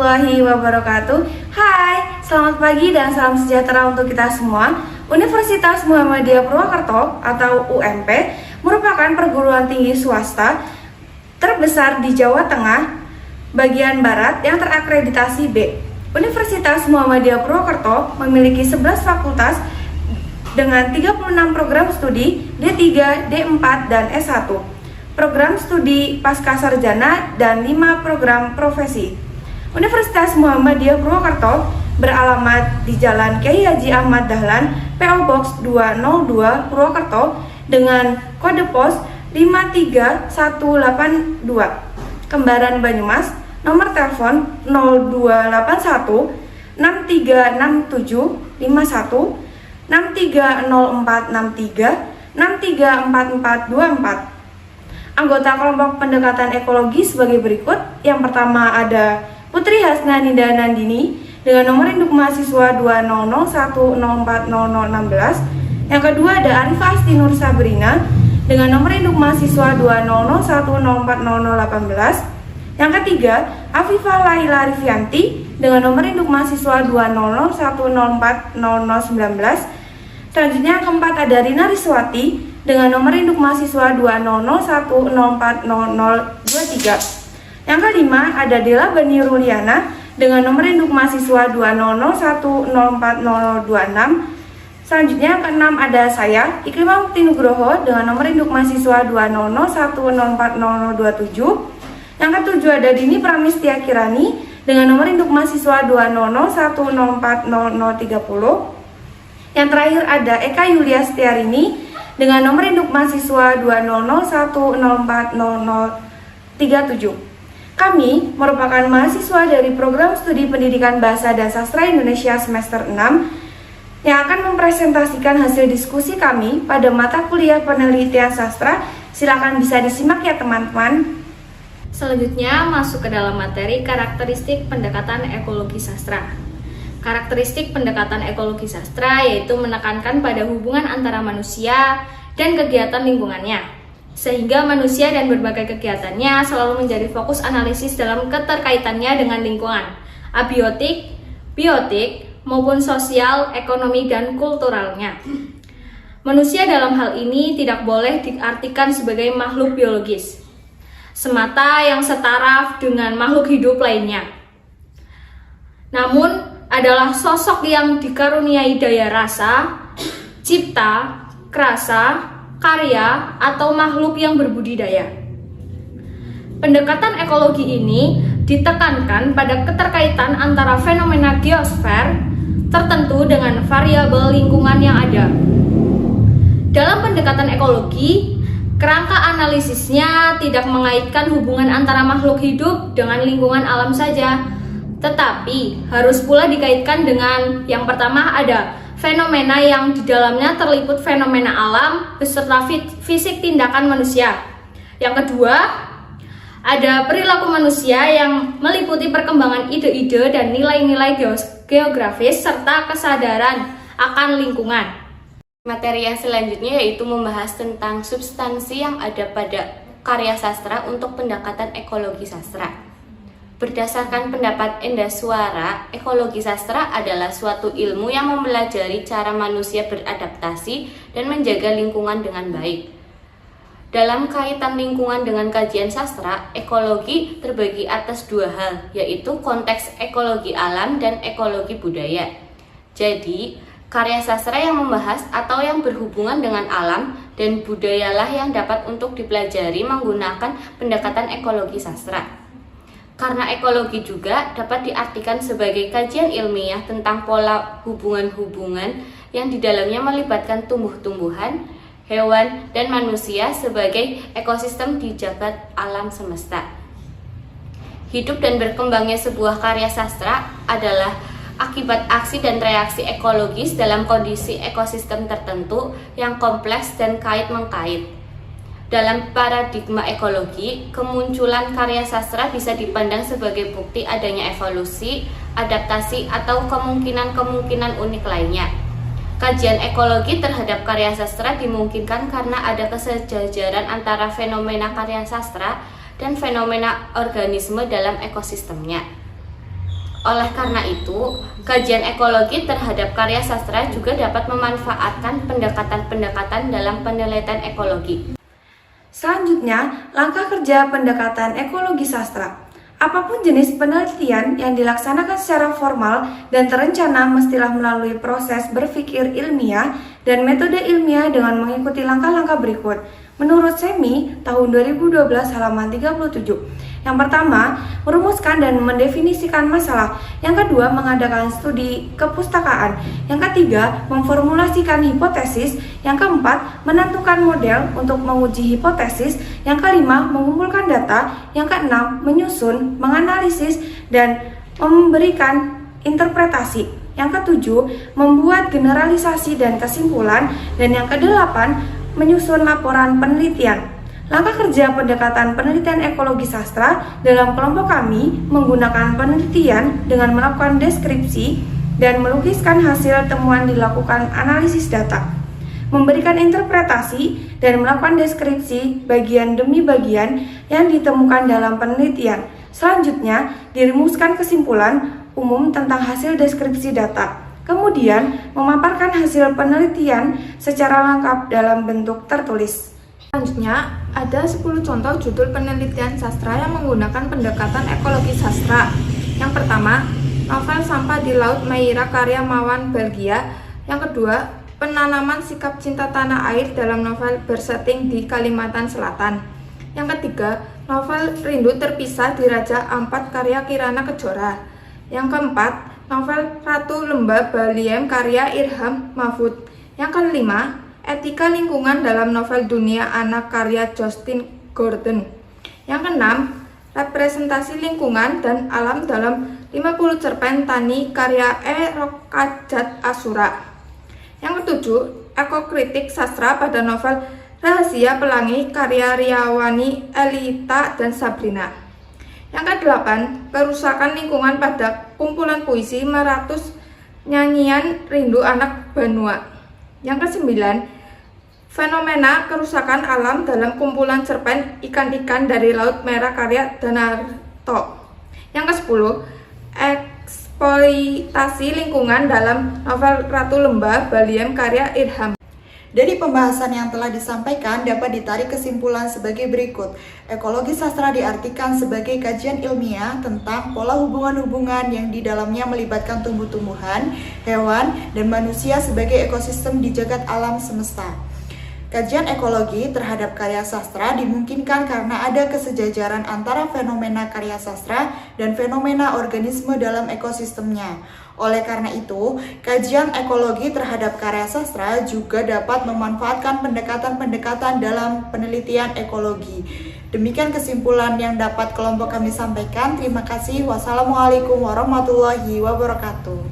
warahmatullahi wabarakatuh. Hai, selamat pagi dan salam sejahtera untuk kita semua. Universitas Muhammadiyah Purwokerto atau UMP merupakan perguruan tinggi swasta terbesar di Jawa Tengah bagian barat yang terakreditasi B. Universitas Muhammadiyah Purwokerto memiliki 11 fakultas dengan 36 program studi D3, D4, dan S1, program studi pascasarjana, dan 5 program profesi. Universitas Muhammadiyah Purwokerto beralamat di Jalan Kyai Haji Ahmad Dahlan, PO Box 202, Purwokerto dengan kode pos 53182, Kembaran Banyumas, nomor telepon 0281 6367 51 630463 634424. Anggota kelompok pendekatan ekologi sebagai berikut. Yang pertama ada Putri Hasna Nida Nandini dengan nomor induk mahasiswa 200104016. Yang kedua ada Arifah Asti Nur Sabrina dengan nomor induk mahasiswa 200104018. Yang ketiga, Afifah Laila Rifianti dengan nomor induk mahasiswa 200104019. Selanjutnya yang keempat ada Rina Riswati dengan nomor induk mahasiswa 200104023. Yang kelima ada Dela Bani Ruliana dengan nomor induk mahasiswa 200104026. Selanjutnya yang keenam ada saya, Ikrimah Mukti Nugroho dengan nomor induk mahasiswa 200104027. Yang ketujuh ada Dini Pramistia Kirani dengan nomor induk mahasiswa 200104030. Yang terakhir ada Eka Yulia Setiarini dengan nomor induk mahasiswa 200104037. Kami merupakan mahasiswa dari program studi Pendidikan Bahasa dan Sastra Indonesia semester 6 yang akan mempresentasikan hasil diskusi kami pada mata kuliah penelitian sastra. Silakan bisa disimak ya teman-teman. Selanjutnya masuk ke dalam materi karakteristik pendekatan ekologi sastra. Karakteristik pendekatan ekologi sastra yaitu menekankan pada hubungan antara manusia dan kegiatan lingkungannya, sehingga manusia dan berbagai kegiatannya selalu menjadi fokus analisis dalam keterkaitannya dengan lingkungan, abiotik, biotik, maupun sosial, ekonomi, dan kulturalnya. Manusia dalam hal ini tidak boleh diartikan sebagai makhluk biologis semata yang setara dengan makhluk hidup lainnya, namun adalah sosok yang dikaruniai daya rasa, cipta, krasa, karya, atau makhluk yang berbudidaya. Pendekatan ekologi ini ditekankan pada keterkaitan antara fenomena geosfer tertentu dengan variabel lingkungan yang ada. Dalam pendekatan ekologi, kerangka analisisnya tidak mengaitkan hubungan antara makhluk hidup dengan lingkungan alam saja, tetapi harus pula dikaitkan dengan yang pertama ada fenomena yang di dalamnya terliput fenomena alam beserta fisik tindakan manusia. Yang kedua, ada perilaku manusia yang meliputi perkembangan ide-ide dan nilai-nilai geografis serta kesadaran akan lingkungan. Materi yang selanjutnya yaitu membahas tentang substansi yang ada pada karya sastra untuk pendekatan ekologi sastra. Berdasarkan pendapat Endaswara, ekologi sastra adalah suatu ilmu yang mempelajari cara manusia beradaptasi dan menjaga lingkungan dengan baik. Dalam kaitan lingkungan dengan kajian sastra, ekologi terbagi atas dua hal, yaitu konteks ekologi alam dan ekologi budaya. Jadi, karya sastra yang membahas atau yang berhubungan dengan alam dan budayalah yang dapat untuk dipelajari menggunakan pendekatan ekologi sastra. Karena ekologi juga dapat diartikan sebagai kajian ilmiah tentang pola hubungan-hubungan yang di dalamnya melibatkan tumbuh-tumbuhan, hewan, dan manusia sebagai ekosistem di jagat alam semesta. Hidup dan berkembangnya sebuah karya sastra adalah akibat aksi dan reaksi ekologis dalam kondisi ekosistem tertentu yang kompleks dan kait-mengkait. Dalam paradigma ekologi, kemunculan karya sastra bisa dipandang sebagai bukti adanya evolusi, adaptasi, atau kemungkinan-kemungkinan unik lainnya. Kajian ekologi terhadap karya sastra dimungkinkan karena ada kesejajaran antara fenomena karya sastra dan fenomena organisme dalam ekosistemnya. Oleh karena itu, kajian ekologi terhadap karya sastra juga dapat memanfaatkan pendekatan-pendekatan dalam penelitian ekologi. Selanjutnya, langkah kerja pendekatan ekologi sastra. Apapun jenis penelitian yang dilaksanakan secara formal dan terencana mestilah melalui proses berpikir ilmiah dan metode ilmiah dengan mengikuti langkah-langkah berikut. Menurut SEMI, tahun 2012 halaman 37. Yang pertama, merumuskan dan mendefinisikan masalah. Yang kedua, mengadakan studi kepustakaan. Yang ketiga, memformulasikan hipotesis. Yang keempat, menentukan model untuk menguji hipotesis. Yang kelima, mengumpulkan data. Yang keenam, menyusun, menganalisis, dan memberikan interpretasi. Yang ketujuh, membuat generalisasi dan kesimpulan. Dan yang kedelapan, menyusun laporan penelitian. Langkah kerja pendekatan penelitian ekologi sastra dalam kelompok kami menggunakan penelitian dengan melakukan deskripsi dan melukiskan hasil temuan, dilakukan analisis data, memberikan interpretasi dan melakukan deskripsi bagian demi bagian yang ditemukan dalam penelitian. Selanjutnya, dirumuskan kesimpulan umum tentang hasil deskripsi data. Kemudian, memaparkan hasil penelitian secara lengkap dalam bentuk tertulis. Selanjutnya, ada 10 contoh judul penelitian sastra yang menggunakan pendekatan ekologi sastra. Yang pertama, novel Sampah di Laut Meira karya Mawan Belgia. Yang kedua, penanaman sikap cinta tanah air dalam novel Bersetting di Kalimantan Selatan. Yang ketiga, novel Rindu Terpisah di Raja Ampat karya Kirana Kejora. Yang keempat, novel Ratu Lembah Baliem karya Irham Mahfud. Yang kelima, etika lingkungan dalam novel Dunia Anak karya Justin Gordon. Yang keenam, representasi lingkungan dan alam dalam 50 cerpen Tani karya Rokajat Asura. Yang ketujuh, ekokritik sastra pada novel Rahasia Pelangi karya Riawani, Elita, dan Sabrina. Yang kedelapan, kerusakan lingkungan pada kumpulan puisi Meratus Nyanyian Rindu Anak Banua. Yang kesembilan, fenomena kerusakan alam dalam kumpulan cerpen Ikan-ikan dari Laut Merah karya Danarto. Yang kesepuluh, eksploitasi lingkungan dalam novel Ratu Lembah Baliem karya Irham. Dari pembahasan yang telah disampaikan dapat ditarik kesimpulan sebagai berikut. Ekologi sastra diartikan sebagai kajian ilmiah tentang pola hubungan-hubungan yang di dalamnya melibatkan tumbuh-tumbuhan, hewan, dan manusia sebagai ekosistem di jagat alam semesta. Kajian ekologi terhadap karya sastra dimungkinkan karena ada kesejajaran antara fenomena karya sastra dan fenomena organisme dalam ekosistemnya. Oleh karena itu, kajian ekologi terhadap karya sastra juga dapat memanfaatkan pendekatan-pendekatan dalam penelitian ekologi. Demikian kesimpulan yang dapat kelompok kami sampaikan. Terima kasih. Wassalamualaikum warahmatullahi wabarakatuh.